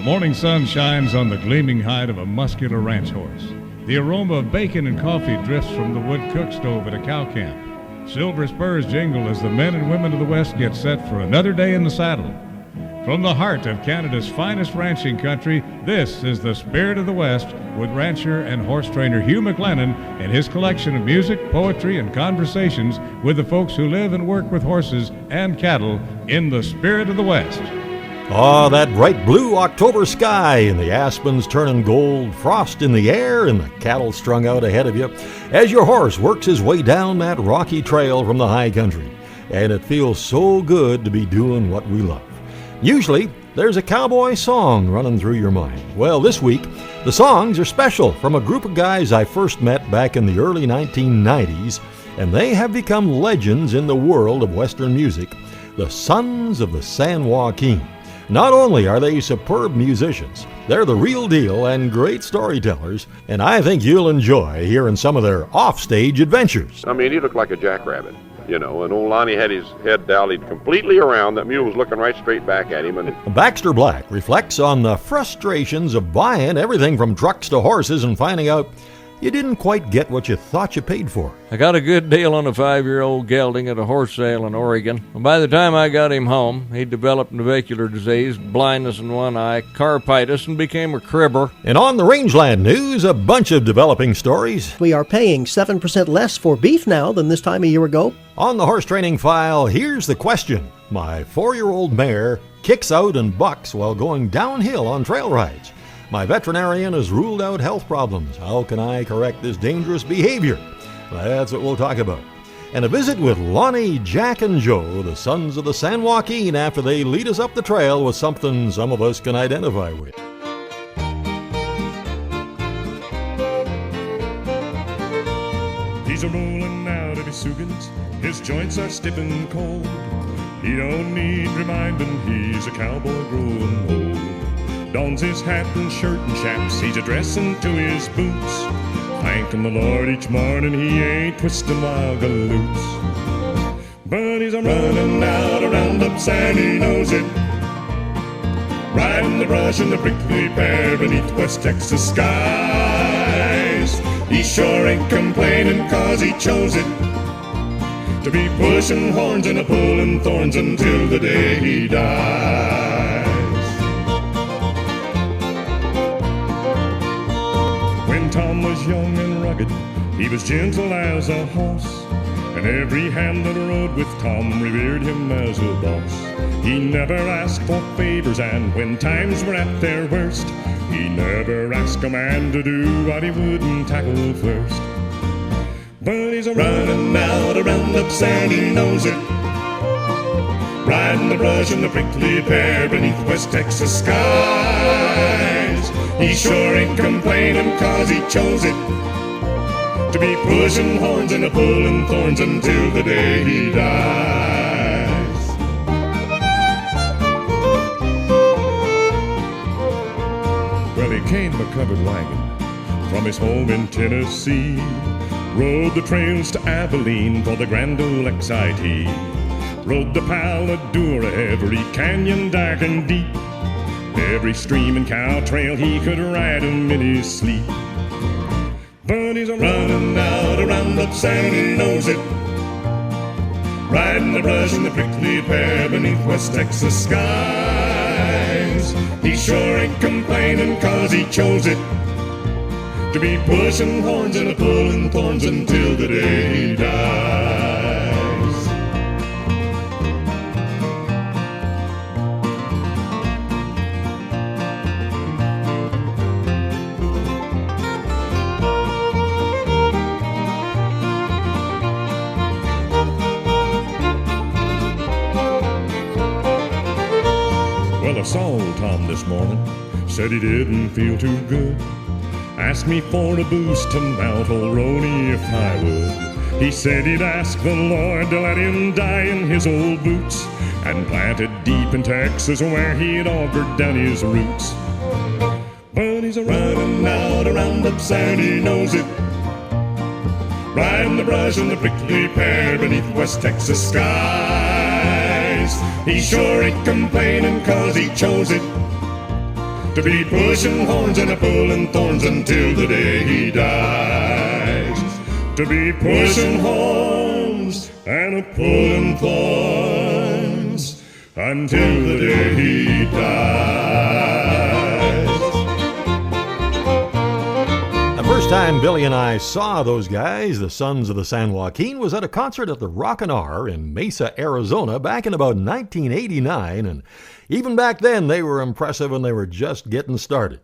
morning sun shines on the gleaming hide of a muscular ranch horse. The aroma of bacon and coffee drifts from the wood cook stove at a cow camp. Silver spurs jingle as the men and women of the West get set for another day in the saddle. From the heart of Canada's finest ranching country, this is the Spirit of the West with rancher and horse trainer Hugh McLennan and his collection of music, poetry, and conversations with the folks who live and work with horses and cattle in the Spirit of the West. Ah, that bright blue October sky and the aspens turning gold, frost in the air and the cattle strung out ahead of you as your horse works his way down that rocky trail from the high country. And it feels so good to be doing what we love. Usually, there's a cowboy song running through your mind. Well, this week, the songs are special from a group of guys I first met back in the early 1990s, and they have become legends in the world of Western music, the Sons of the San Joaquin. Not only are they superb musicians, they're the real deal and great storytellers, and I think you'll enjoy hearing some of their offstage adventures. I mean, he looked like a jackrabbit. You know, and old Lonnie had his head dallied completely around. That mule was looking right straight back at him. And Baxter Black reflects on the frustrations of buying everything from trucks to horses and finding out you didn't quite get what you thought you paid for. I got a good deal on a 5-year-old gelding at a horse sale in Oregon. And by the time I got him home, he developed navicular disease, blindness in one eye, carpitis, and became a cribber. And on the rangeland news, a bunch of developing stories. We are paying 7% less for beef now than this time a year ago. On the horse training file, here's the question. My 4-year-old mare kicks out and bucks while going downhill on trail rides. My veterinarian has ruled out health problems. How can I correct this dangerous behavior? That's what we'll talk about. And a visit with Lonnie, Jack, and Joe, the Sons of the San Joaquin, after they lead us up the trail with something some of us can identify with. He's a-rolling out of his sugans, his joints are stiff and cold. He don't need reminding, he's a cowboy growing old. Dons his hat and shirt and chaps, he's a-dressing to his boots. Thanking the Lord each morning he ain't twisting wild galoots. But he's a-running out of roundups and he knows it. Riding the brush in the prickly pear beneath West Texas skies. He sure ain't complaining 'cause he chose it to be pushing horns and a-pulling thorns until the day he dies. When Tom was young and rugged, he was gentle as a horse, and every hand that rode with Tom revered him as a boss. He never asked for favors, and when times were at their worst, he never asked a man to do what he wouldn't tackle first. But he's a-running out of roundups and he knows it. Riding the brush in the prickly pear beneath West Texas skies. He sure ain't complaining 'cause he chose it to be pushing horns and a-pulling thorns until the day he dies. Well, he came a covered wagon from his home in Tennessee, rode the trails to Abilene for the Grand Ole XIT, rode the Paladura, every canyon dark and deep, every stream and cow trail he could ride him in his sleep. But he's a-running out of roundups and he knows it. Riding the brush in the prickly pear beneath West Texas skies. He sure ain't complaining 'cause he chose it to be pushing horns and a-pulling thorns until the day he dies. Well, I saw old Tom this morning, said he didn't feel too good. Asked me for a boost to mount old Rony if I would. He said he'd ask the Lord to let him die in his old boots and planted deep in Texas where he'd augured down his roots. But he's a-running out of roundups and he knows it. Riding the brush in the prickly pear beneath West Texas skies. He sure ain't complaining 'cause he chose it to be pushing horns and a pulling thorns until the day he dies. To be pushing horns and a pulling thorns until the day he dies. The first time Billy and I saw those guys, the Sons of the San Joaquin, was at a concert at the Rockin' R in Mesa, Arizona back in about 1989, and even back then they were impressive and they were just getting started.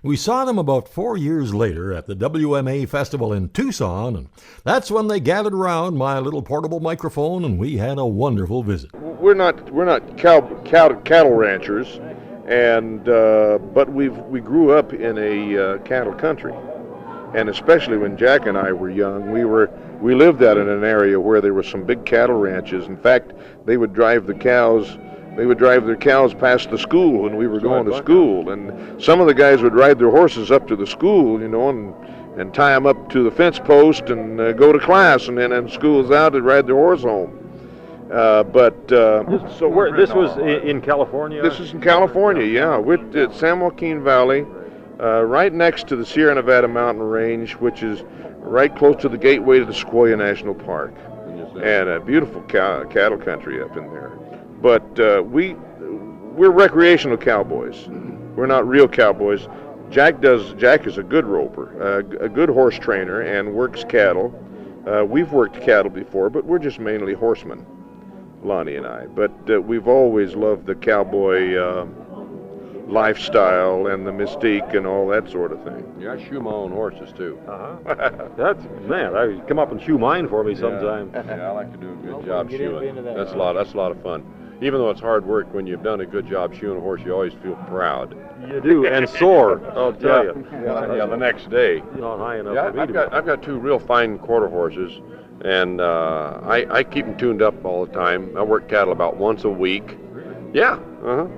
We saw them about 4 years later at the WMA Festival in Tucson, and that's when they gathered around my little portable microphone and we had a wonderful visit. We're not cattle ranchers, and but we grew up in a cattle country, and especially when Jack and I were young, we lived out in an area where there were some big cattle ranches. In fact, they would drive their cows past the school when we were going to school, and some of the guys would ride their horses up to the school, and tie them up to the fence post and go to class, and then when school's out, they'd ride their horse home. This was in California? This is in California, yeah. With San Joaquin Valley, right next to the Sierra Nevada mountain range, which is right close to the gateway to the Sequoia National Park, and a beautiful cattle country up in there. But we're recreational cowboys. We're not real cowboys. Jack is a good roper, a good horse trainer, and works cattle. We've worked cattle before, but we're just mainly horsemen, Lonnie and I. But we've always loved the cowboy lifestyle and the mystique and all that sort of thing. Yeah, I shoe my own horses too. Come up and shoe mine for me sometime. Yeah, I like to do a good job shoeing. That's a lot of fun. Even though it's hard work, when you've done a good job shoeing a horse, you always feel proud. You do, and sore, I'll tell you. Yeah, the next day. Not high enough for me I've got two real fine quarter horses, and I keep them tuned up all the time. I work cattle about once a week. Yeah,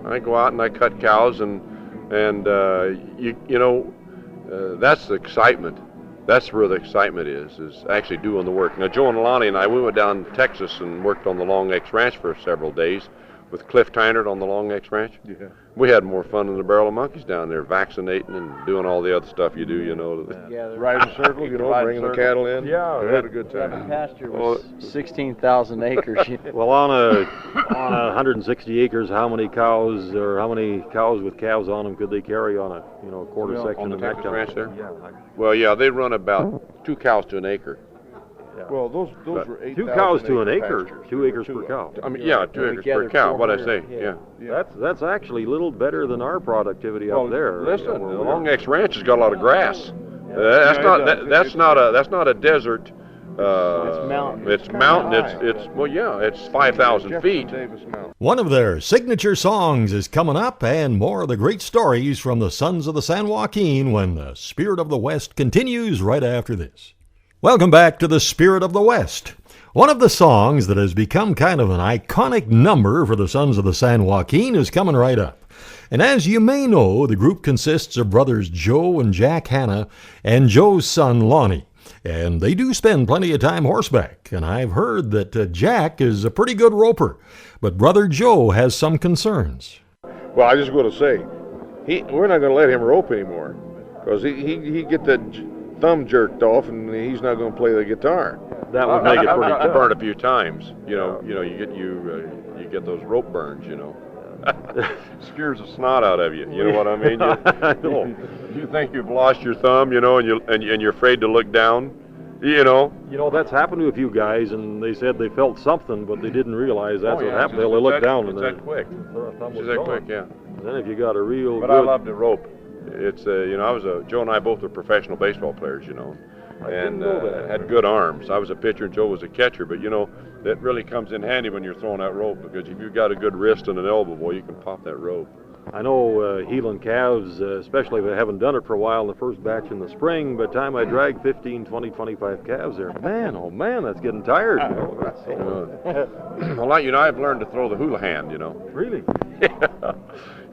I go out and I cut cows, and that's the excitement. That's where the excitement is actually doing the work. Now, Joe and Lonnie and I, we went down to Texas and worked on the Long X Ranch for several days with Cliff Tynert on the Long X Ranch. Yeah. We had more fun than a barrel of monkeys down there, vaccinating and doing all the other stuff you do, Riding circles, bringing the cattle in. Yeah, we had a good time. The pasture was 16,000 acres. Well, on 160 acres, how many cows with calves on them could they carry on a quarter section on the of Texas that ranch there? Yeah. Well, yeah, they run about 2 cows to an acre. Yeah. Well, those were 8,000 2 cows to an acre, pastures. 2 acres per cow. I mean, yeah, 2 acres per cow. What'd I say? Yeah. That's actually a little better than our productivity up there. Listen, the Long X Ranch has got a lot of grass. That's not a desert. It's mountain. It's mountain. It's 5,000 feet. One of their signature songs is coming up, and more of the great stories from the Sons of the San Joaquin when the Spirit of the West continues right after this. Welcome back to the Spirit of the West. One of the songs that has become kind of an iconic number for the Sons of the San Joaquin is coming right up. And as you may know, the group consists of brothers Joe and Jack Hanna and Joe's son Lonnie. And they do spend plenty of time horseback, and I've heard that Jack is a pretty good roper, but brother Joe has some concerns. Well, I just want to say, we're not going to let him rope anymore, because he get that thumb jerked off, and he's not going to play the guitar. That would make it pretty tough. Burned a few times. You get those rope burns. Scares the snot out of you. You know what I mean? You think you've lost your thumb, and you're afraid to look down. That's happened to a few guys, and they said they felt something, but they didn't realize that's what happened. They looked down, and that quick. It's that quick, yeah. And then if you got a real But I love to rope. It's Joe and I both were professional baseball players, and had good arms. I was a pitcher and Joe was a catcher, but that really comes in handy when you're throwing that rope, because if you've got a good wrist and an elbow, boy, you can pop that rope. I know heeling calves, especially if I haven't done it for a while in the first batch in the spring, by the time I drag 15, 20, 25 calves there, man, oh man, that's getting tired. Well, I've learned to throw the hula hand, Really?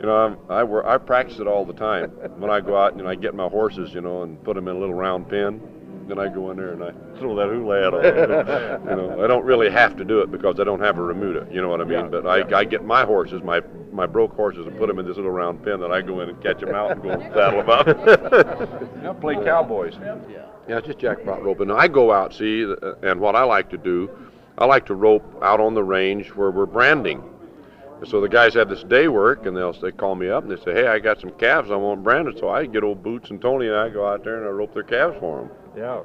I practice it all the time. When I go out and I get my horses, and put them in a little round pen, then I go in there and I throw that hula hat on. You know, I don't really have to do it because I don't have a remuda. You know what I mean? But I get my horses, my broke horses, and put them in this little round pen that I go in and catch them out and go and saddle them up. I play cowboys. Yeah, just jackpot roping. Now, I go out, see, and what I like to do, I like to rope out on the range where we're branding. So the guys have this day work, and they call me up and they say, hey, I got some calves I want branded. So I get old Boots and Tony and I go out there and I rope their calves for them. Yeah,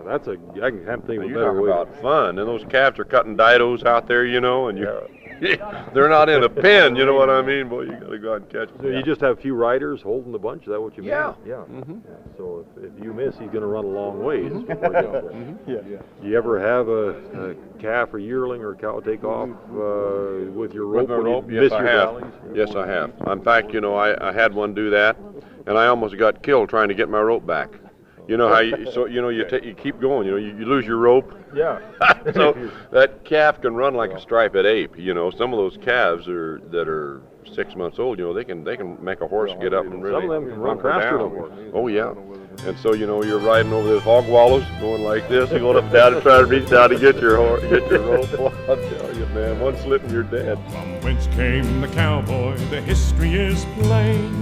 that's I can't think of a You better talk way. about fun, and those calves are cutting didos out there, you know, and they're not in a pen, you know what I mean? Boy, you got to go out and catch them. So you just have a few riders holding the bunch. Is that what you mean? Yeah. Yeah. Mm-hmm. So if you miss, he's going to run a long ways. Before you go. Yeah. Do you ever have a calf or yearling or cow take off with your rope? With my rope? Yes, I have. Yes, I have. In fact, you know, I had one do that, and I almost got killed trying to get my rope back. You know how you keep going. You know, you lose your rope. Yeah. So that calf can run like a striped ape. You know, some of those calves that are 6 months old. You know, they can make a horse get up and really. Some of them can run faster than a horse. Oh yeah. And so you know, you're riding over those hog wallows, going like this. You're going up and down and trying to reach down to get your rope. Well, I'll tell you, man, one slip and you're dead. From whence came the cowboy, the history is plain.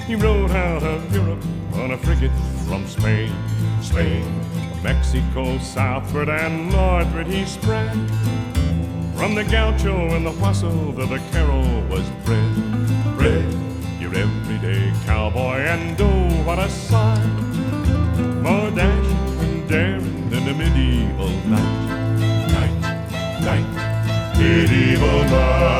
He rode out of Europe on a frigate from Spain. From Mexico southward and northward he spread. From the gaucho and the Huaso the vaquero was bred. Your everyday cowboy, and oh, what a sight! More dashing and daring than the medieval medieval night.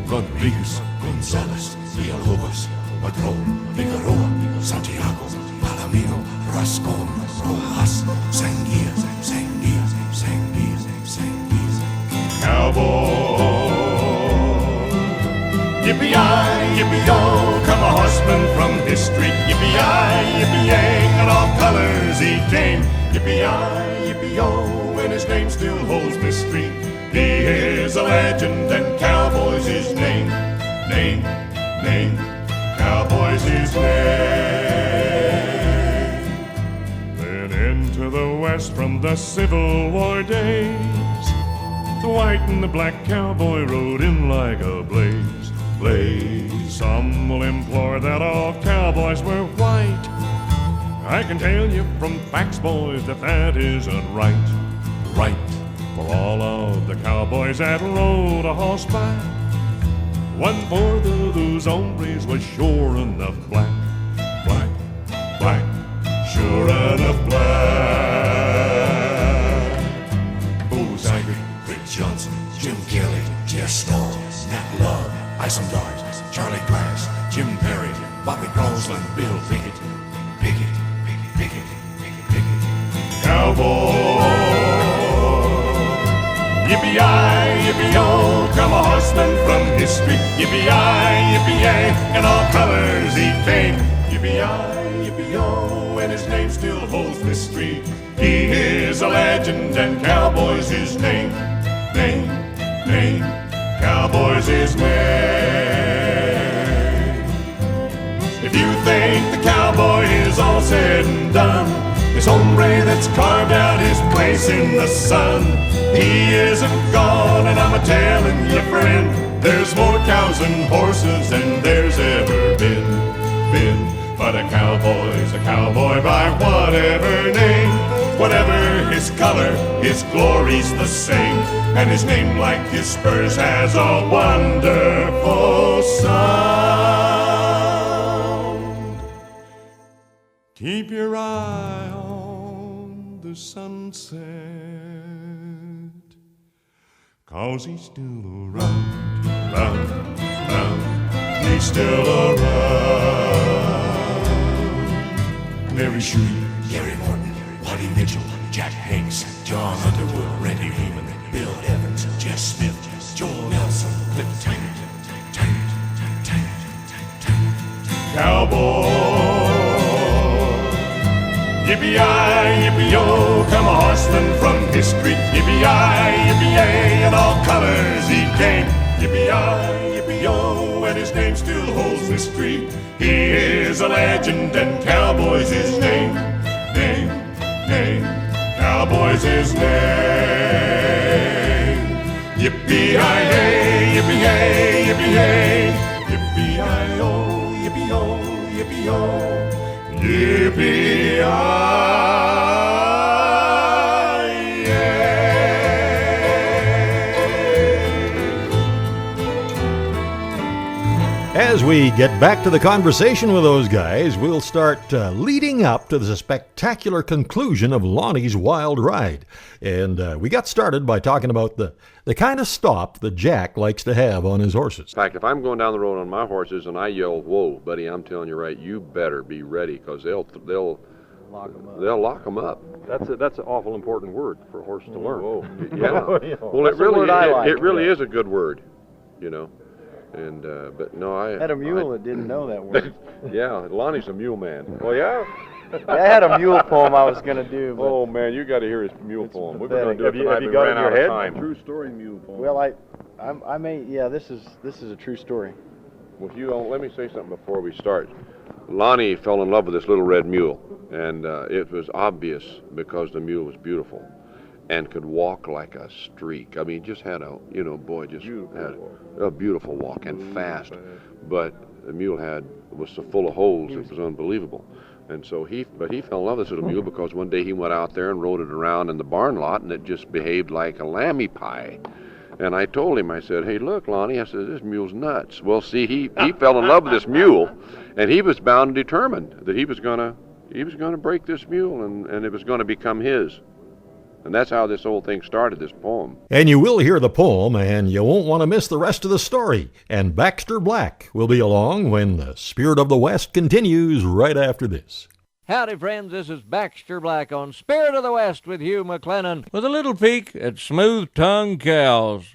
Rodriguez, Gonzalez, Villalobos, Padrón, Figueroa, Santiago, Palomino, Rascón, Rojas, Sanguilla. Cowboy, yippee-yi, yippee-yo, come a horseman from history. Yippee-yi, yippee-yay, in all colors he came. Yippee-yi, yippee-yo, and his name still holds mystery. He is a legend and cowboy's his name. Cowboy's his name. Then into the west from the Civil War days, the white and the black cowboy rode in like a blaze. Some will implore that all cowboys were white. I can tell you from facts, boys, that isn't right. For all of the cowboys that rode a horseback, one for those hombres was sure enough black. Sure enough black. Booze Ivory, Rick Johnson, Jim Kelly, Jeff Stall, Nat Love, Isambard, Charlie Glass, Jim Perry, Bobby Crosland, Bill Pickett. Cowboy, yippee-yi, yippee-yo, come a horseman from history. Yippee-yi, yippee-yay, in all colors he came. Yippee-yi, yippee-yo, and his name still holds mystery. He is a legend and cowboy's his name. Cowboy's his name. If you think the cowboy is all said and done, this hombre that's carved out his place in the sun, he isn't gone, and I'm a-telling you, friend, there's more cows and horses than there's ever been. But a cowboy's a cowboy by whatever name. Whatever his color, his glory's the same. And his name, like his spurs, has a wonderful sound. Keep your eye on the sunset, 'cause he's still around. He's still around. Mary Shreve, Gary Morton, Waddy Mitchell, Jack Hanks, John Underwood, Randy Raymond, Bill Evans, Jess Smith, Joel Nelson, Cliff Taggart. Cowboy, yippee-yi, yippee-yo, come a horseman from history. Yippee-yi, yippee-yay, in all colors he came. Yippee-yi, yippee-yo, and his name still holds mystery. He is a legend and cowboy's his name. Cowboy's his name. Yippee-hi-hey, yippee-hey, yippee-hey. Yippee-hi-oh, yippee-oh, yippee-oh. As we get back to the conversation with those guys, we'll start leading up to the spectacular conclusion of Lonnie's wild ride. And we got started by talking about the kind of stop that Jack likes to have on his horses. In fact, if I'm going down the road on my horses and I yell, "Whoa, buddy, I'm telling you right, you better be ready," because they'll lock them up. That's an awful important word for a horse to learn. Whoa. Yeah. Well, it really is a good word, you know. And but no, I had a mule that didn't know that word. Yeah, Lonnie's a mule man. Well, yeah. I had a mule poem I was going to do. But oh man, you got to hear his mule poem. We're going to do it tonight. Have you got it in your head? Time. True story mule poem. Well, I may. Yeah, this is a true story. Well, let me say something before we start. Lonnie fell in love with this little red mule, and it was obvious because the mule was beautiful and could walk like a streak. I mean, just had a, a beautiful walk and fast. But the mule was so full of holes, it was unbelievable. And so he fell in love with this little mule because one day he went out there and rode it around in the barn lot, and it just behaved like a lammy pie. And I told him, I said, "Hey, look, Lonnie," I said, "this mule's nuts." Well, see, he fell in love with this mule, and he was bound and determined that he was gonna break this mule, and it was gonna become his. And that's how this whole thing started, this poem. And you will hear the poem, and you won't want to miss the rest of the story. And Baxter Black will be along when the Spirit of the West continues right after this. Howdy, friends. This is Baxter Black on Spirit of the West with Hugh McLennan with a little peek at smooth-tongued cows.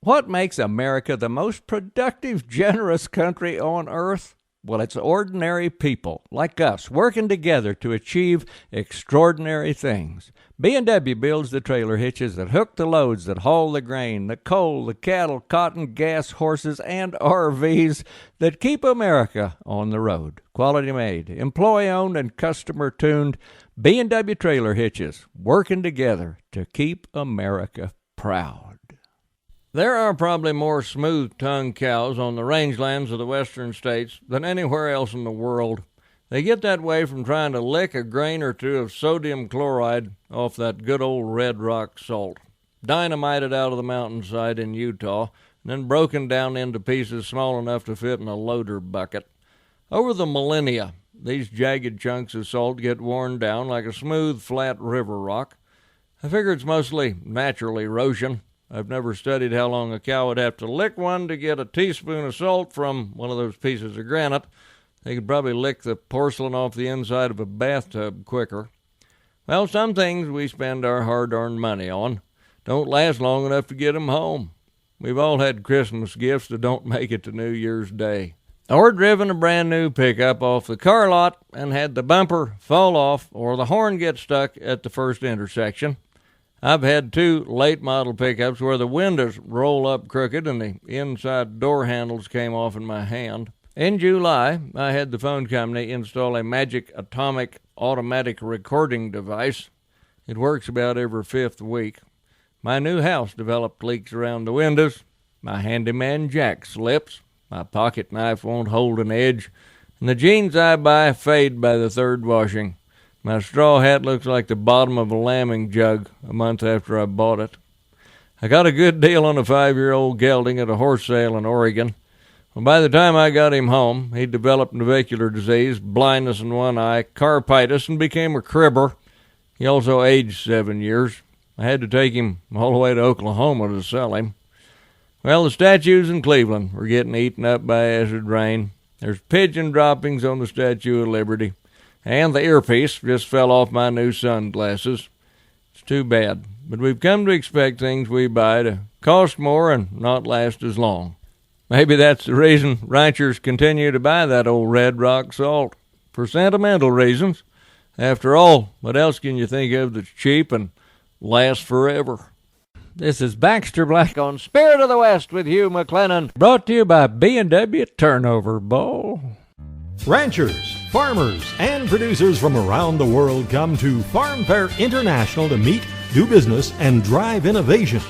What makes America the most productive, generous country on earth? Well, it's ordinary people like us working together to achieve extraordinary things. B&W builds the trailer hitches that hook the loads that haul the grain, the coal, the cattle, cotton, gas, horses, and RVs that keep America on the road. Quality made, employee-owned, and customer-tuned. B&W trailer hitches working together to keep America proud. There are probably more smooth-tongued cows on the rangelands of the western states than anywhere else in the world. They get that way from trying to lick a grain or two of sodium chloride off that good old red rock salt, dynamited out of the mountainside in Utah, and then broken down into pieces small enough to fit in a loader bucket. Over the millennia, these jagged chunks of salt get worn down like a smooth, flat river rock. I figure it's mostly natural erosion. I've never studied how long a cow would have to lick one to get a teaspoon of salt from one of those pieces of granite. They could probably lick the porcelain off the inside of a bathtub quicker. Well, some things we spend our hard-earned money on don't last long enough to get 'em home. We've all had Christmas gifts that don't make it to New Year's Day. Or driven a brand-new pickup off the car lot and had the bumper fall off or the horn get stuck at the first intersection. I've had 2 late-model pickups where the windows roll up crooked and the inside door handles came off in my hand. In July, I had the phone company install a magic atomic automatic recording device. It works about every 5th week. My new house developed leaks around the windows. My handyman jack slips. My pocket knife won't hold an edge. And the jeans I buy fade by the 3rd washing. My straw hat looks like the bottom of a lambing jug a month after I bought it. I got a good deal on a 5-year-old gelding at a horse sale in Oregon. Well, by the time I got him home, he'd developed navicular disease, blindness in one eye, carpitis, and became a cribber. He also aged 7 years. I had to take him all the way to Oklahoma to sell him. Well, the statues in Cleveland were getting eaten up by acid rain. There's pigeon droppings on the Statue of Liberty. And the earpiece just fell off my new sunglasses. It's too bad, but we've come to expect things we buy to cost more and not last as long. Maybe that's the reason ranchers continue to buy that old red rock salt, for sentimental reasons. After all, what else can you think of that's cheap and lasts forever? This is Baxter Black on Spirit of the West with Hugh McLennan, brought to you by B&W Turnover Bowl. Ranchers, farmers, and producers from around the world come to Farm Fair International to meet, do business, and drive innovation.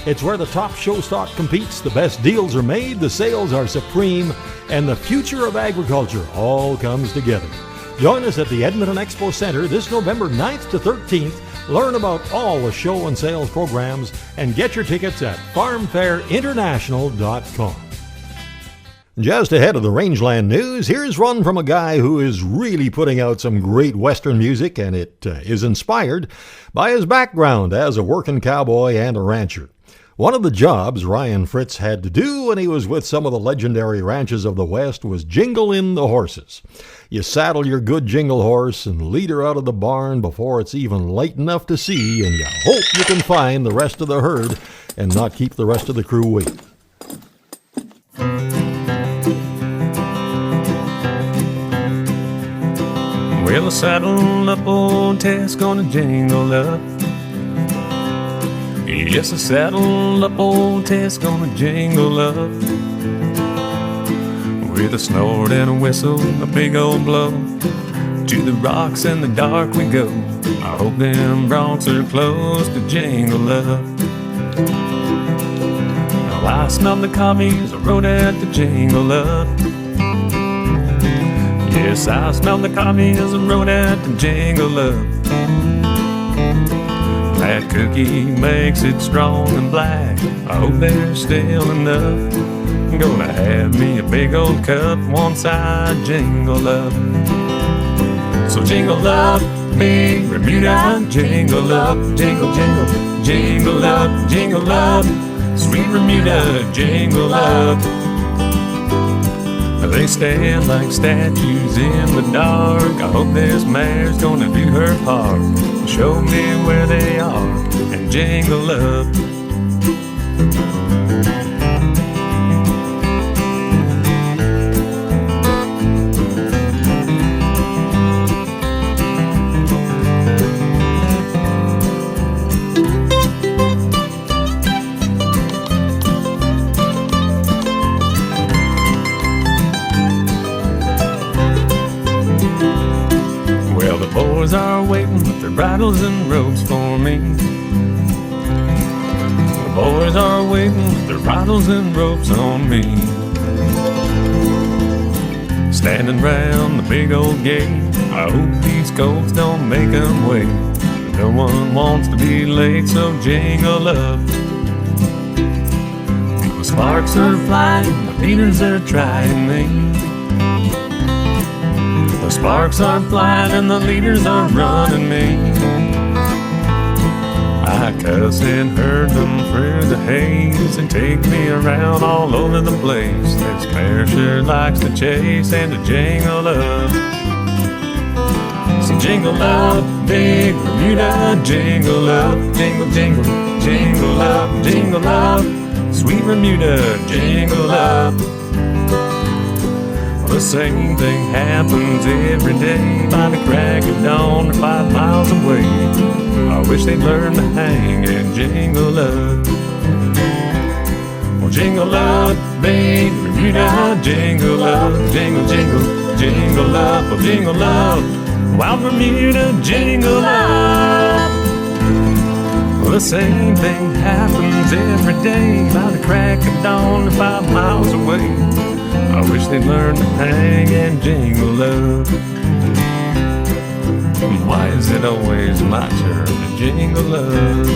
It's where the top show stock competes, the best deals are made, the sales are supreme, and the future of agriculture all comes together. Join us at the Edmonton Expo Center this November 9th to 13th. Learn about all the show and sales programs and get your tickets at farmfairinternational.com. Just ahead of the Rangeland news, here's one from a guy who is really putting out some great Western music, and it is inspired by his background as a working cowboy and a rancher. One of the jobs Ryan Fritz had to do when he was with some of the legendary ranches of the West was jingle in the horses. You saddle your good jingle horse and lead her out of the barn before it's even light enough to see, and you hope you can find the rest of the herd and not keep the rest of the crew waiting. Well, saddle up, old Tess, gonna jingle up. Yes, I saddle up, old Tess, gonna jingle up. With a snort and a whistle, a big old blow. To the rocks in the dark we go. I hope them broncs are close to jingle up. Now I smelled the coffee as I rode at the jingle up. Yes, I smelled the coffee as I rode at the jingle up. That cookie makes it strong and black. I hope there's still enough. I'm gonna have me a big old cup once I jingle up. So jingle up, big Bermuda, jingle up, jingle, jingle, jingle up, jingle up, sweet Bermuda, jingle up. They stand like statues in the dark. I hope this mare's gonna do her part. Show me where they are and jingle up. Boys are waiting with their bridles and ropes for me. The boys are waiting with their bridles and ropes on me. Standing round the big old gate, I hope these colts don't make them wait. No one wants to be late, so jingle up. The sparks are flying, the beaters are trying me. The sparks are flying and the leaders are running me. I cuss and herd them through the haze and take me around all over the place. This mare sure likes to chase and to jingle up. So jingle up, big Bermuda, jingle up, jingle, jingle, jingle up, jingle up, sweet Bermuda, jingle up. The same thing happens every day by the crack of dawn or 5 miles away. I wish they'd learn to hang and jingle up. Well, jingle up, big Bermuda, jingle up, jingle, jingle, jingle up, well, jingle up, wild Bermuda, jingle up. Well, the same thing happens every day by the crack of dawn or 5 miles away. I wish they'd learn to hang and jingle up. Why is it always my turn to jingle up?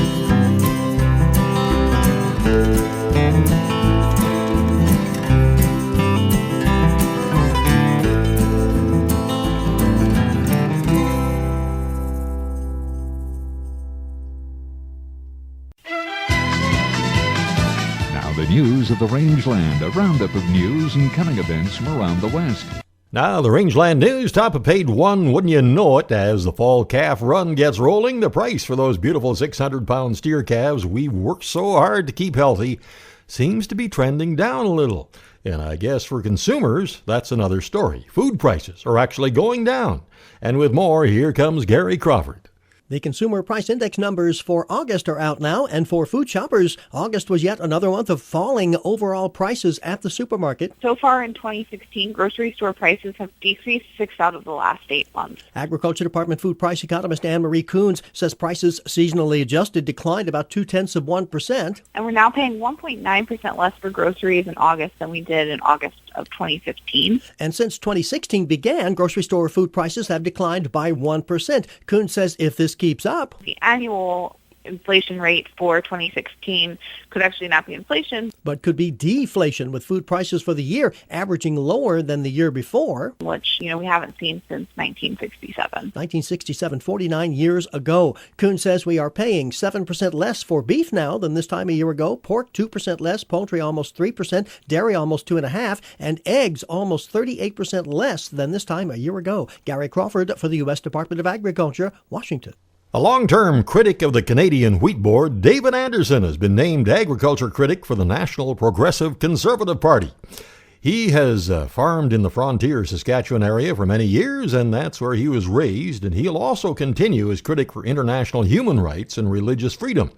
The news of the Rangeland, a roundup of news and coming events from around the West. Now, the Rangeland News, top of page 1, wouldn't you know it, as the fall calf run gets rolling, the price for those beautiful 600-pound steer calves we've worked so hard to keep healthy seems to be trending down a little. And I guess for consumers, that's another story. Food prices are actually going down. And with more, here comes Gary Crawford. The Consumer Price Index numbers for August are out now, and for food shoppers, August was yet another month of falling overall prices at the supermarket. So far in 2016, grocery store prices have decreased 6 out of the last 8 months. Agriculture Department food price economist Anne-Marie Coons says prices seasonally adjusted declined about 0.2%. And we're now paying 1.9% less for groceries in August than we did in August of 2015. And since 2016 began, grocery store food prices have declined by 1%. Coons says if this keeps up, the annual inflation rate for 2016 could actually not be inflation, but could be deflation, with food prices for the year averaging lower than the year before, which, we haven't seen since 1967. 49 years ago. Coons says we are paying 7% less for beef now than this time a year ago, pork 2% less, poultry almost 3%, dairy almost 2.5%, and eggs almost 38% less than this time a year ago. Gary Crawford for the U.S. Department of Agriculture, Washington. A long-term critic of the Canadian Wheat Board, David Anderson, has been named Agriculture Critic for the National Progressive Conservative Party. He has farmed in the Frontier, Saskatchewan area for many years, and that's where he was raised, and he'll also continue as critic for international human rights and religious freedom.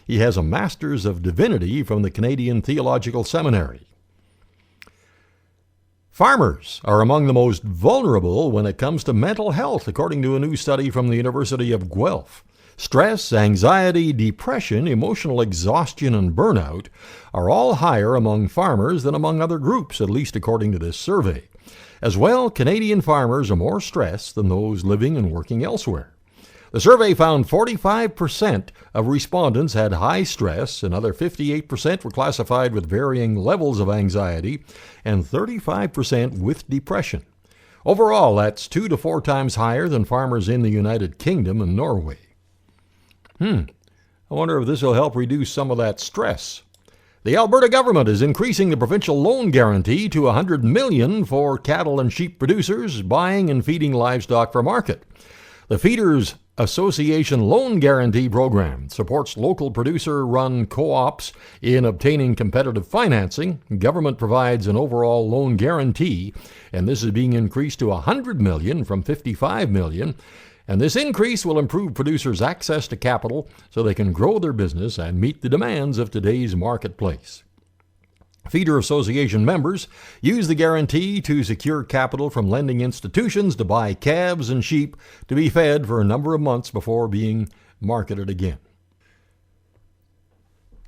He has a Master's of Divinity from the Canadian Theological Seminary. Farmers are among the most vulnerable when it comes to mental health, according to a new study from the University of Guelph. Stress, anxiety, depression, emotional exhaustion, and burnout are all higher among farmers than among other groups, at least according to this survey. As well, Canadian farmers are more stressed than those living and working elsewhere. The survey found 45% of respondents had high stress, another 58% were classified with varying levels of anxiety, and 35% with depression. Overall, that's 2 to 4 times higher than farmers in the United Kingdom and Norway. I wonder if this will help reduce some of that stress. The Alberta government is increasing the provincial loan guarantee to $100 million for cattle and sheep producers buying and feeding livestock for market. The Feeders Association Loan Guarantee Program supports local producer-run co-ops in obtaining competitive financing. Government provides an overall loan guarantee, and this is being increased to $100 million from $55 million. And this increase will improve producers' access to capital so they can grow their business and meet the demands of today's marketplace. Feeder Association members use the guarantee to secure capital from lending institutions to buy calves and sheep to be fed for a number of months before being marketed again.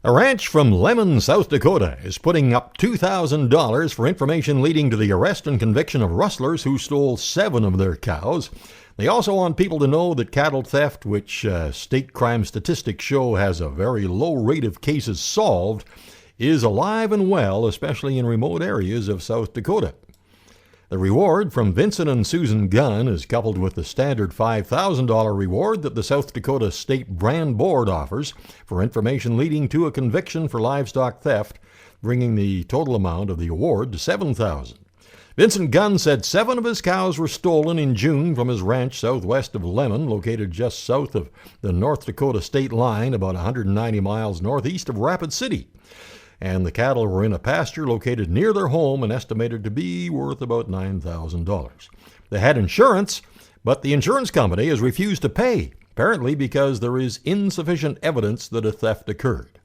A ranch from Lemon, South Dakota is putting up $2,000 for information leading to the arrest and conviction of rustlers who stole 7 of their cows. They also want people to know that cattle theft, which state crime statistics show has a very low rate of cases solved, is alive and well, especially in remote areas of South Dakota. The reward from Vincent and Susan Gunn is coupled with the standard $5,000 reward that the South Dakota State Brand Board offers for information leading to a conviction for livestock theft, bringing the total amount of the award to $7,000. Vincent Gunn said 7 of his cows were stolen in June from his ranch southwest of Lemon, located just south of the North Dakota state line, about 190 miles northeast of Rapid City. And the cattle were in a pasture located near their home and estimated to be worth about $9,000. They had insurance, but the insurance company has refused to pay, apparently because there is insufficient evidence that a theft occurred.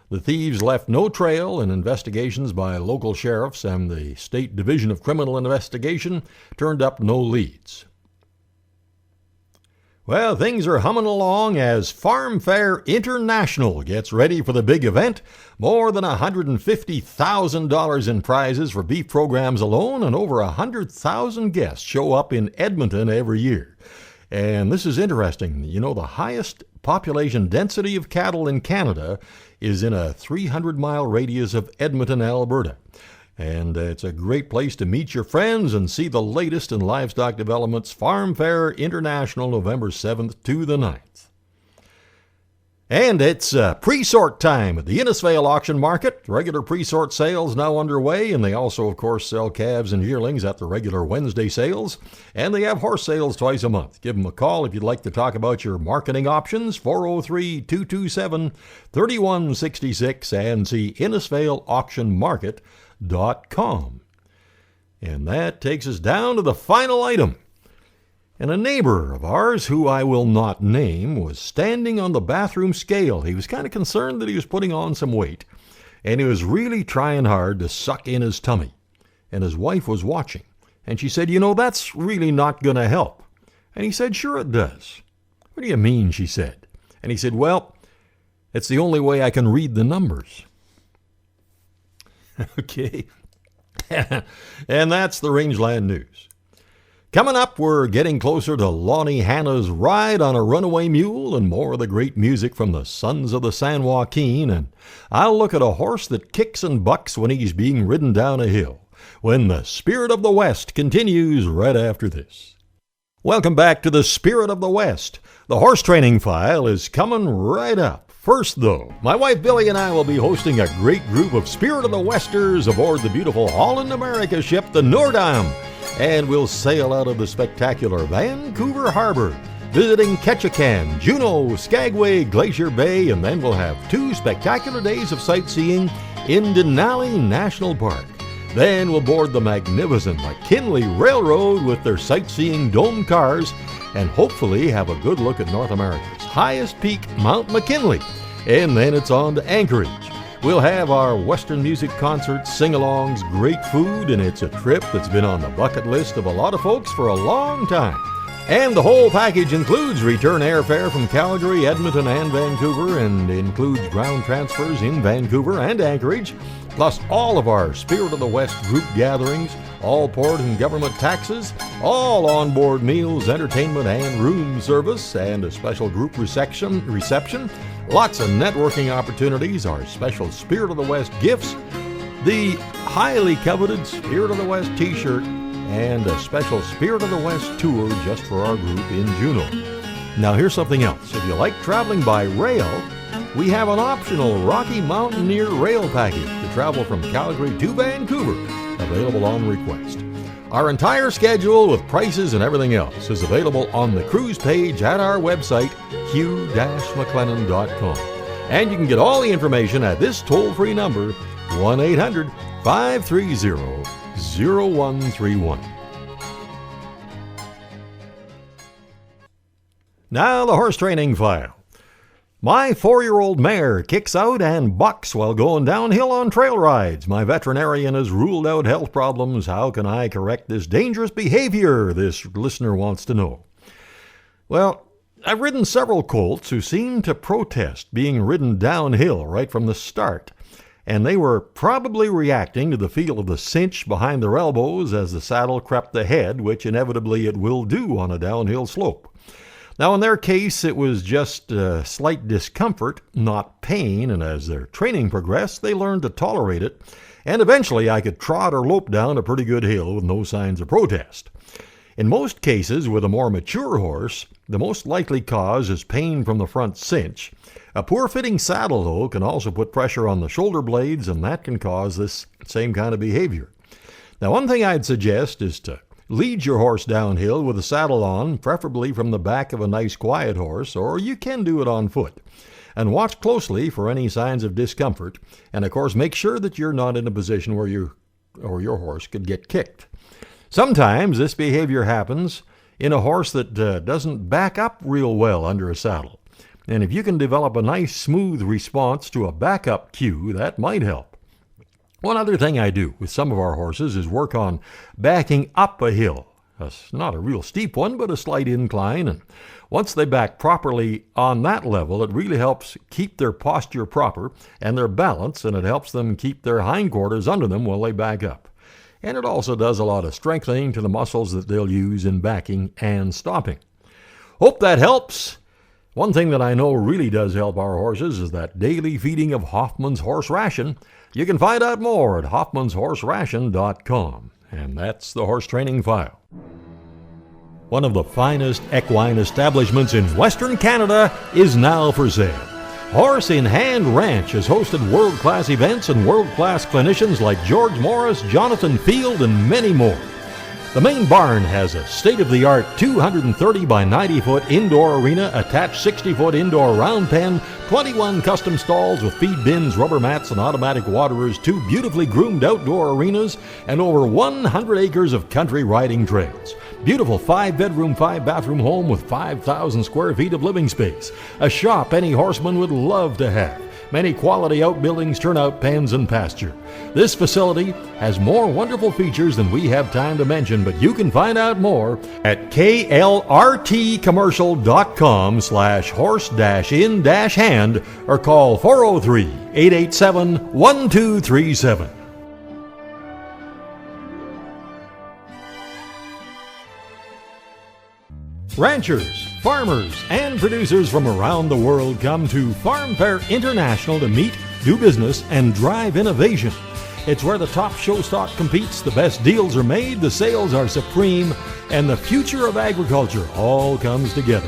The thieves left no trail, and investigations by local sheriffs and the State Division of Criminal Investigation turned up no leads. Well, things are humming along as Farm Fair International gets ready for the big event. More than $150,000 in prizes for beef programs alone, and over 100,000 guests show up in Edmonton every year. And this is interesting. You know, the highest population density of cattle in Canada is in a 300-mile radius of Edmonton, Alberta. And it's a great place to meet your friends and see the latest in livestock developments. Farm Fair International, November 7th to the 9th. And it's pre-sort time at the Innisfail Auction Market. Regular pre-sort sales now underway, and they also, of course, sell calves and yearlings at the regular Wednesday sales. And they have horse sales twice a month. Give them a call if you'd like to talk about your marketing options, 403-227-3166, and see InnisfailAuctionMarket.com. And that takes us down to the final item. And a neighbor of ours, who I will not name, was standing on the bathroom scale. He was kind of concerned that he was putting on some weight, and he was really trying hard to suck in his tummy. And his wife was watching, and she said, that's really not going to help. And he said, sure it does. What do you mean, she said. And he said, well, it's the only way I can read the numbers. Okay. And that's the Rangeland News. Coming up, we're getting closer to Lonnie Hanna's ride on a runaway mule and more of the great music from the Sons of the San Joaquin. And I'll look at a horse that kicks and bucks when he's being ridden down a hill, when the Spirit of the West continues right after this. Welcome back to the Spirit of the West. The horse training file is coming right up. First, though, my wife Billy and I will be hosting a great group of Spirit of the Westers aboard the beautiful Holland America ship, the Noordam. And we'll sail out of the spectacular Vancouver Harbor, visiting Ketchikan, Juneau, Skagway, Glacier Bay, and then we'll have 2 spectacular days of sightseeing in Denali National Park. Then we'll board the magnificent McKinley Railroad with their sightseeing dome cars and hopefully have a good look at North America's highest peak, Mount McKinley. And then it's on to Anchorage. We'll have our Western music concerts, sing-alongs, great food, and it's a trip that's been on the bucket list of a lot of folks for a long time. And the whole package includes return airfare from Calgary, Edmonton, and Vancouver, and includes ground transfers in Vancouver and Anchorage, plus all of our Spirit of the West group gatherings, all port and government taxes, all onboard meals, entertainment, and room service, and a special group reception, lots of networking opportunities, our special Spirit of the West gifts, the highly coveted Spirit of the West t-shirt, and a special Spirit of the West tour just for our group in Juneau. Now here's something else. If you like traveling by rail, we have an optional Rocky Mountaineer rail package to travel from Calgary to Vancouver, available on request. Our entire schedule with prices and everything else is available on the cruise page at our website, hugh-mclennan.com. And you can get all the information at this toll-free number, 1-800-530-0131. Now the horse training file. My 4-year-old mare kicks out and bucks while going downhill on trail rides. My veterinarian has ruled out health problems. How can I correct this dangerous behavior? This listener wants to know. Well, I've ridden several colts who seemed to protest being ridden downhill right from the start, and they were probably reacting to the feel of the cinch behind their elbows as the saddle crept ahead, which inevitably it will do on a downhill slope. Now, in their case, it was just slight discomfort, not pain, and as their training progressed, they learned to tolerate it, and eventually I could trot or lope down a pretty good hill with no signs of protest. In most cases, with a more mature horse, the most likely cause is pain from the front cinch. A poor-fitting saddle, though, can also put pressure on the shoulder blades, and that can cause this same kind of behavior. Now, one thing I'd suggest is to lead your horse downhill with the saddle on, preferably from the back of a nice quiet horse, or you can do it on foot. And watch closely for any signs of discomfort, and of course make sure that you're not in a position where you or your horse could get kicked. Sometimes this behavior happens in a horse that doesn't back up real well under a saddle. And if you can develop a nice smooth response to a backup cue, that might help. One other thing I do with some of our horses is work on backing up a hill. It's not a real steep one, but a slight incline. And once they back properly on that level, it really helps keep their posture proper and their balance, and it helps them keep their hindquarters under them while they back up. And it also does a lot of strengthening to the muscles that they'll use in backing and stopping. Hope that helps. One thing that I know really does help our horses is that daily feeding of Hoffman's Horse Ration. You can find out more at hoffmanshorseration.com. And that's the horse training file. One of the finest equine establishments in Western Canada is now for sale. Horse in Hand Ranch has hosted world-class events and world-class clinicians like George Morris, Jonathan Field, and many more. The main barn has a state-of-the-art 230 by 90-foot indoor arena, attached 60-foot indoor round pen, 21 custom stalls with feed bins, rubber mats, and automatic waterers, 2 beautifully groomed outdoor arenas, and over 100 acres of country riding trails. Beautiful 5-bedroom, 5-bathroom home with 5,000 square feet of living space. A shop any horseman would love to have. Many quality outbuildings, turnout pens, and pasture. This facility has more wonderful features than we have time to mention, but you can find out more at klrtcommercial.com/horse-in-hand or call 403-887-1237. Ranchers, farmers, and producers from around the world come to Farm Fair International to meet, do business, and drive innovation. It's where the top show stock competes, the best deals are made, the sales are supreme, and the future of agriculture all comes together.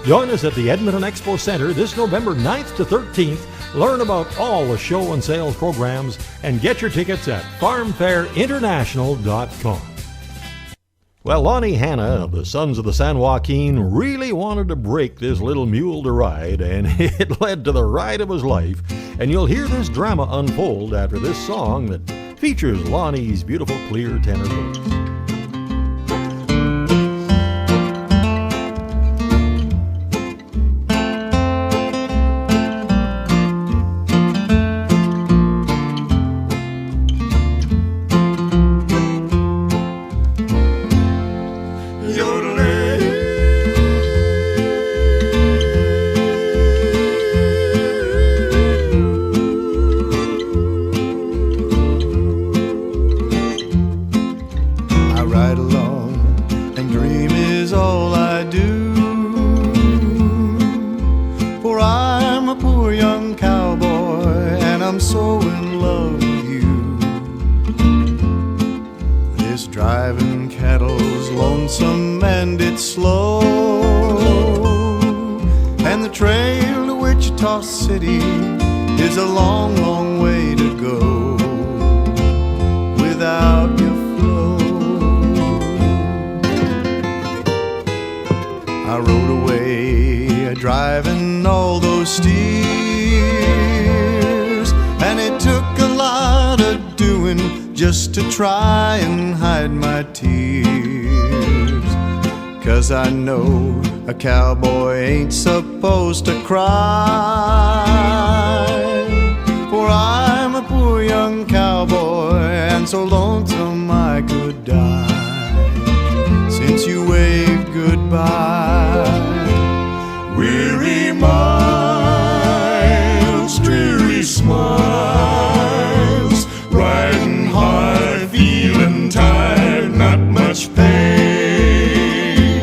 Join us at the Edmonton Expo Center this November 9th to 13th. Learn about all the show and sales programs and get your tickets at farmfairinternational.com. Well, Lonnie Hanna of the Sons of the San Joaquin really wanted to break this little mule to ride, and it led to the ride of his life. And you'll hear this drama unfold after this song that features Lonnie's beautiful, clear tenor voice. Try and hide my tears, 'cause I know a cowboy ain't supposed to cry. For I'm a poor young cowboy and so lonesome I could die since you waved goodbye. Weary miles, dreary smiles, riding hard, feeling tired, not much pay.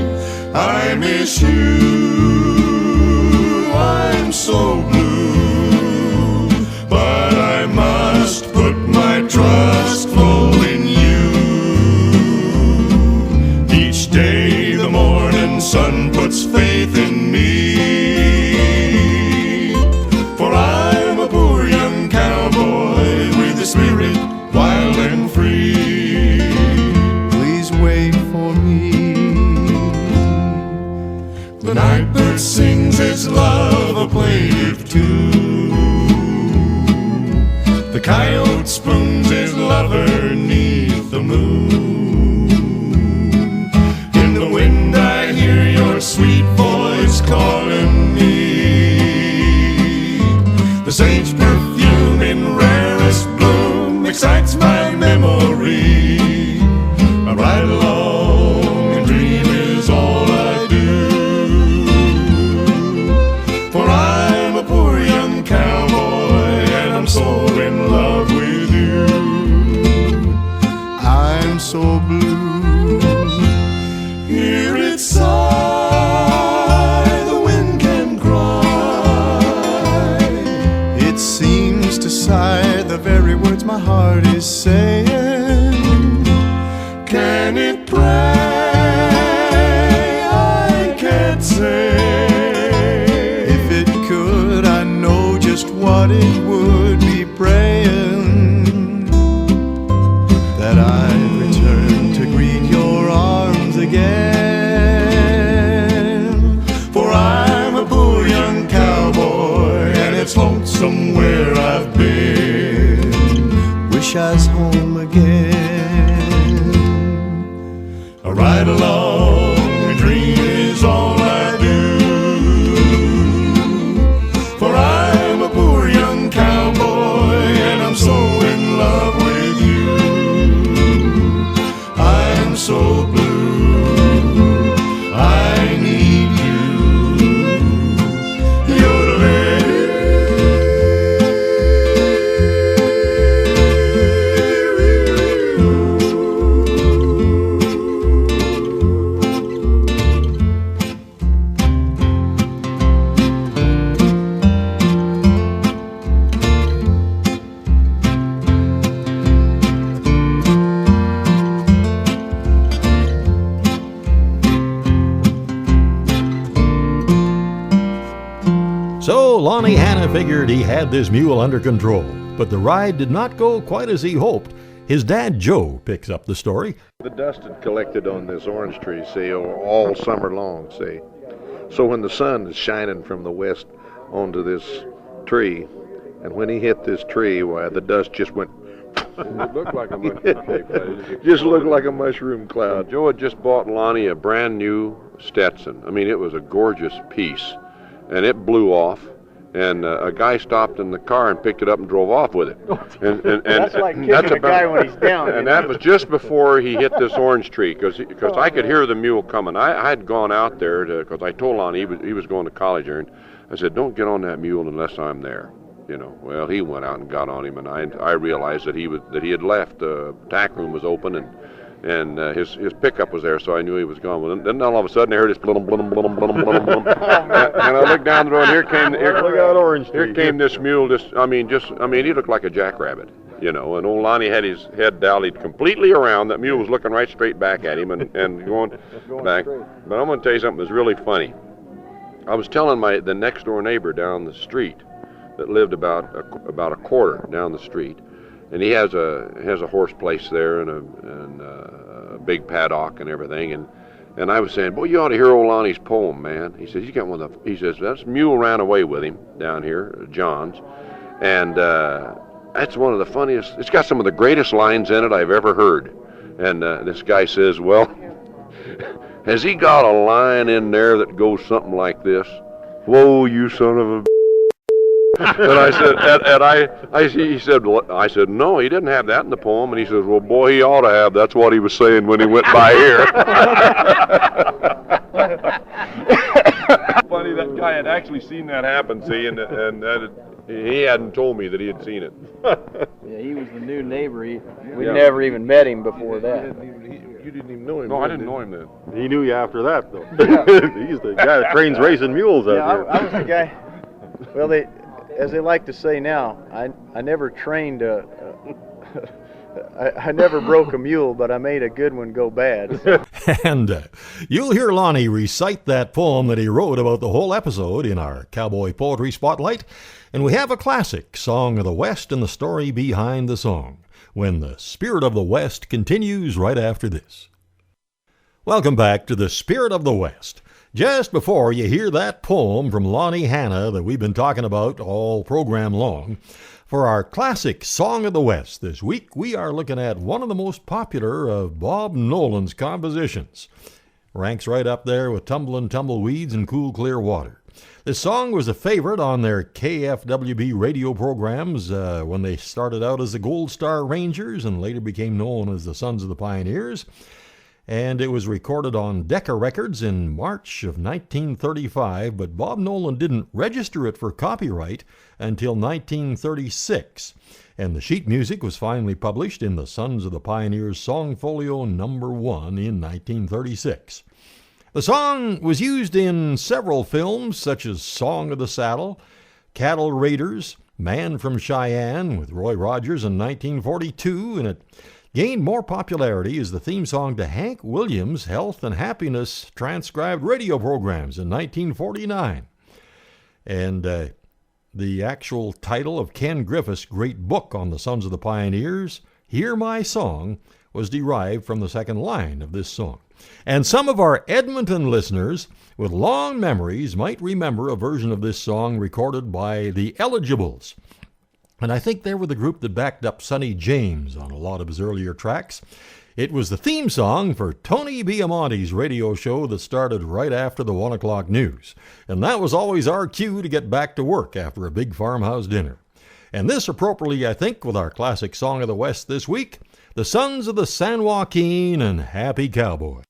I miss you, I'm so blue, but I must put my trust full in you. Each day the morning sun puts faith in me, for I'm a poor young cowboy with a spirit wild and free. Please wait for me. The night bird sings its love a plaintive tune. The coyote spoons his lover 'neath the moon. In the wind I hear your sweet voice calling me. The sage perfume in rarest bloom excites my memory. I ride along and dream is all I do. For I'm a poor young cowboy and I'm so in love with you. I'm so blue. Hear it sigh, the wind can cry. It seems to sigh the very words my heart is saying. Can it pray? I can't say. If it could, I know just what it would be praying. That I'd return to greet your arms again. For I'm a poor young cowboy and it's lonesome where I've been. Wish I was home again. I ride along Hanna figured he had this mule under control, but the ride did not go quite as he hoped. His dad, Joe, picks up the story. The dust had collected on this orange tree, see, all summer long, see. So when the sun is shining from the west onto this tree, and when he hit this tree, why, the dust just went... It looked like a mushroom cloud. Just looked like a mushroom cloud. Joe had just bought Lonnie a brand new Stetson. I mean, it was a gorgeous piece, and it blew off. And a guy stopped in the car and picked it up and drove off with it. And that's like kicking a guy when he's down. And that was just before he hit this orange tree, because I could hear the mule coming. I had gone out there because I told Lonnie he was going to college there, and I said, "Don't get on that mule unless I'm there." You know. Well, he went out and got on him, and I realized that he had left. The tack room was open, and his pickup was there, so I knew he was gone. Well, then all of a sudden I heard this blum blum blum blum blum blum, and I looked down the road. Here came this mule. He looked like a jackrabbit, you know. And old Lonnie had his head dallied completely around. That mule was looking right straight back at him and going back. Straight. But I'm going to tell you something that's really funny. I was telling the next door neighbor down the street that lived about a quarter down the street. And he has a horse place there and a big paddock and everything. And I was saying, boy, you ought to hear old Lonnie's poem, man. He says, he says, that mule ran away with him down here, John's. And that's one of the funniest. It's got some of the greatest lines in it I've ever heard. And this guy says, well, has he got a line in there that goes something like this? Whoa, you son of a... And I said, I said, no, he didn't have that in the poem. And he says, well, boy, he ought to have. That's what he was saying when he went by here. Funny, that guy had actually seen that happen, see, and he hadn't told me that he had seen it. Yeah, he was the new neighbor. We never even met him before that. You didn't even know him. No, I didn't know him then. He knew you after that, though. He's the guy that trains racing mules out here. I was the guy. Well, as they like to say now, I never trained I never broke a mule, but I made a good one go bad. And you'll hear Lonnie recite that poem that he wrote about the whole episode in our Cowboy Poetry Spotlight. And we have a classic, Song of the West, and the story behind the song, when the Spirit of the West continues right after this. Welcome back to the Spirit of the West. Just before you hear that poem from Lonnie Hanna that we've been talking about all program long, for our classic Song of the West this week, we are looking at one of the most popular of Bob Nolan's compositions. Ranks right up there with Tumblin' Tumbleweeds and Cool Clear Water. This song was a favorite on their KFWB radio programs when they started out as the Gold Star Rangers and later became known as the Sons of the Pioneers. And it was recorded on Decca Records in March of 1935, but Bob Nolan didn't register it for copyright until 1936. And the sheet music was finally published in the Sons of the Pioneers Songfolio No. 1 in 1936. The song was used in several films such as Song of the Saddle, Cattle Raiders, Man from Cheyenne with Roy Rogers in 1942, and it gained more popularity as the theme song to Hank Williams' Health and Happiness transcribed radio programs in 1949. And the actual title of Ken Griffith's great book on the Sons of the Pioneers, Hear My Song, was derived from the second line of this song. And some of our Edmonton listeners with long memories might remember a version of this song recorded by the Eligibles. And I think they were the group that backed up Sonny James on a lot of his earlier tracks. It was the theme song for Tony Biamonte's radio show that started right after the 1 o'clock news. And that was always our cue to get back to work after a big farmhouse dinner. And this appropriately, I think, with our classic Song of the West this week, the Sons of the San Joaquin and Happy Cowboy.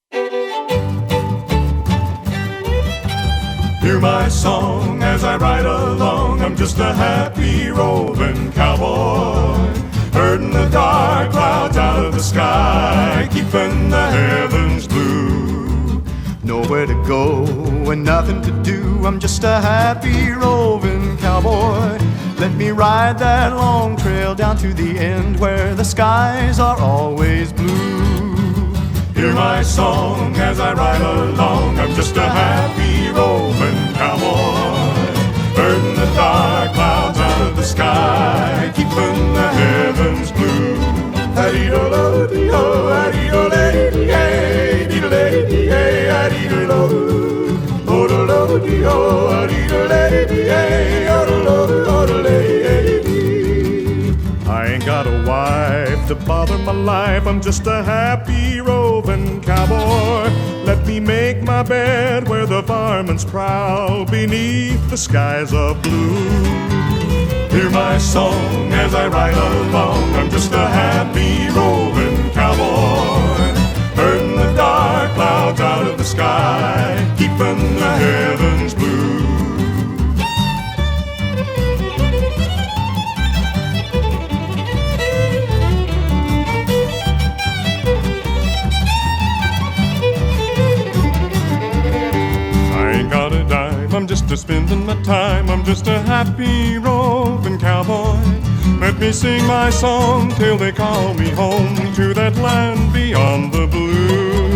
Hear my song as I ride along. I'm just a happy roving cowboy, herding the dark clouds out of the sky, keeping the heavens blue. Nowhere to go and nothing to do. I'm just a happy roving cowboy. Let me ride that long trail down to the end where the skies are always blue. Hear my song as I ride along. I'm just a happy roving cowboy, herding the dark clouds sky, keeping the heavens blue. A-dee-do-lo-dee-ho, a-dee-do-lady-yay, dee-do-lady-yay, a-dee-do-lo, o-do-lo-dee-ho, a-dee-do-lady-yay, o-do-lo-dee-ho-do-lady-yay. I ain't got a wife to bother my life, I'm just a happy roving cowboy. Let me make my bed where the varmints prowl beneath the skies of blue. Hear my song as I ride along, I'm just a happy roving cowboy. Herding the dark clouds out of the sky, keeping the heavens blue. I'm just a spending my time, I'm just a happy roving cowboy. Let me sing my song till they call me home to that land beyond the blue.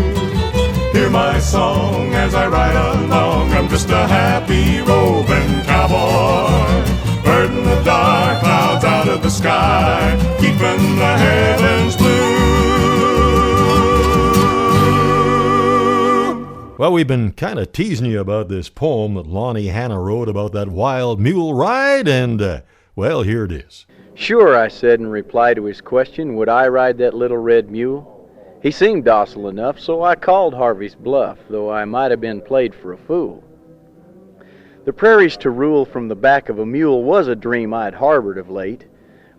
Hear my song as I ride along, I'm just a happy roving cowboy. Herding the dark clouds out of the sky, keeping the heavens blue. Well, we've been kind of teasing you about this poem that Lonnie Hanna wrote about that wild mule ride, and, well, here it is. Sure, I said in reply to his question, would I ride that little red mule? He seemed docile enough, so I called Harvey's bluff, though I might have been played for a fool. The prairies to rule from the back of a mule was a dream I'd harbored of late.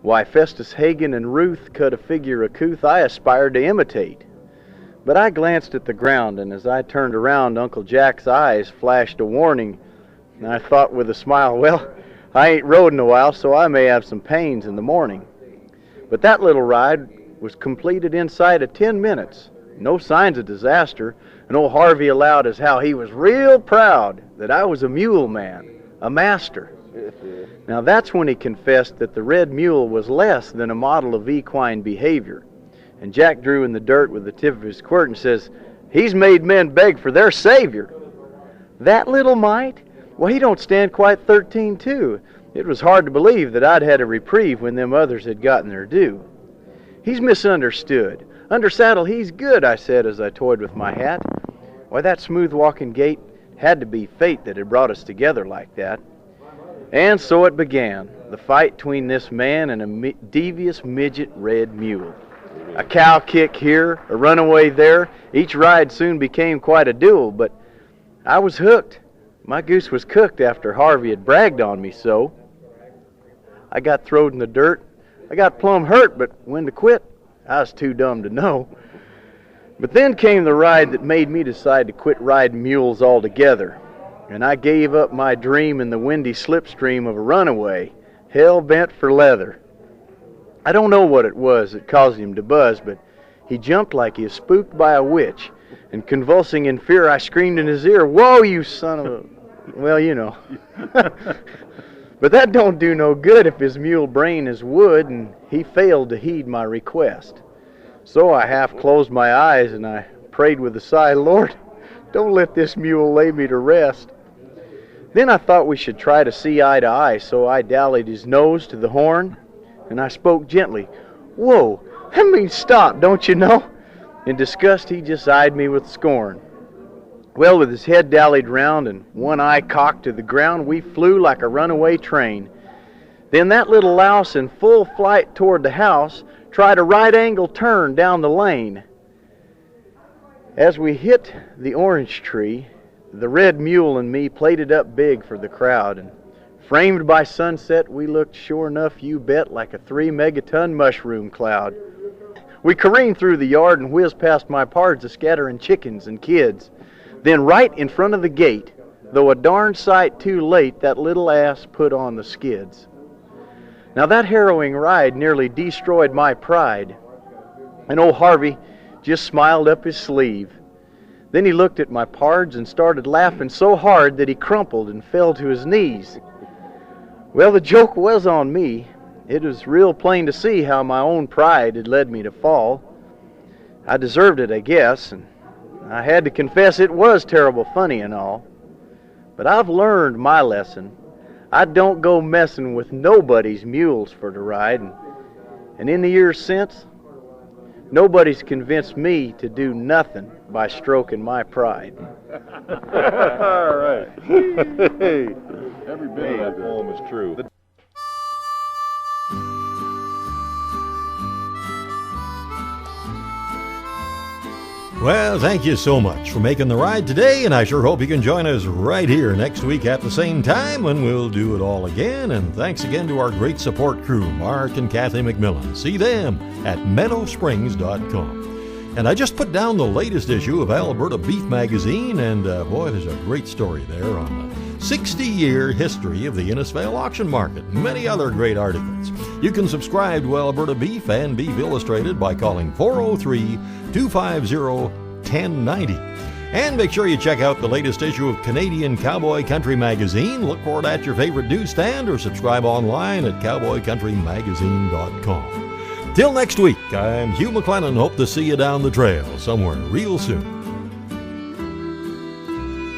Why, Festus Hagen and Ruth cut a figure of couth I aspired to imitate. But I glanced at the ground, and as I turned around, Uncle Jack's eyes flashed a warning, and I thought with a smile, well, I ain't rode in a while, so I may have some pains in the morning. But that little ride was completed inside of 10 minutes. No signs of disaster, and old Harvey allowed as how he was real proud that I was a mule man, a master. Now that's when he confessed that the red mule was less than a model of equine behavior. And Jack drew in the dirt with the tip of his quirt and says, he's made men beg for their savior. That little mite? Well, he don't stand quite 13 too. It was hard to believe that I'd had a reprieve when them others had gotten their due. He's misunderstood. Under saddle, he's good, I said as I toyed with my hat. Why, that smooth walking gait had to be fate that had brought us together like that. And so it began, the fight between this man and a devious midget red mule. A cow kick here, a runaway there. Each ride soon became quite a duel, but I was hooked. My goose was cooked after Harvey had bragged on me so. I got throwed in the dirt. I got plumb hurt, but when to quit, I was too dumb to know. But then came the ride that made me decide to quit riding mules altogether. And I gave up my dream in the windy slipstream of a runaway, hell-bent for leather. I don't know what it was that caused him to buzz, but he jumped like he was spooked by a witch, and convulsing in fear, I screamed in his ear, "Whoa, you son of a..." Well, you know. But that don't do no good if his mule brain is wood, and he failed to heed my request. So I half closed my eyes, and I prayed with a sigh, "Lord, don't let this mule lay me to rest." Then I thought we should try to see eye to eye, so I dallied his nose to the horn, and I spoke gently. "Whoa, that means stop, don't you know?" In disgust, he just eyed me with scorn. Well, with his head dallied round and one eye cocked to the ground, we flew like a runaway train. Then that little louse, in full flight toward the house, tried a right-angle turn down the lane. As we hit the orange tree, the red mule and me plated up big for the crowd, and framed by sunset, we looked, sure enough, you bet, like a 3-megaton mushroom cloud. We careened through the yard and whizzed past my pards a-scattering chickens and kids. Then right in front of the gate, though a darn sight too late, that little ass put on the skids. Now that harrowing ride nearly destroyed my pride, and old Harvey just smiled up his sleeve. Then he looked at my pards and started laughing so hard that he crumpled and fell to his knees. Well, the joke was on me. It was real plain to see how my own pride had led me to fall. I deserved it, I guess, and I had to confess it was terrible funny and all. But I've learned my lesson. I don't go messing with nobody's mules for to ride, and in the years since, nobody's convinced me to do nothing by stroking my pride. All right. Hey, every bit of that poem is true. Well, thank you so much for making the ride today, and I sure hope you can join us right here next week at the same time when we'll do it all again. And thanks again to our great support crew, Mark and Kathy McMillan. See them at meadowsprings.com. And I just put down the latest issue of Alberta Beef Magazine, and boy, there's a great story there on the 60-year history of the Innisfail auction market, and many other great articles. You can subscribe to Alberta Beef and Beef Illustrated by calling 403-250-1090. And make sure you check out the latest issue of Canadian Cowboy Country Magazine. Look for it at your favorite newsstand or subscribe online at cowboycountrymagazine.com. Till next week, I'm Hugh McLennan. Hope to see you down the trail somewhere real soon.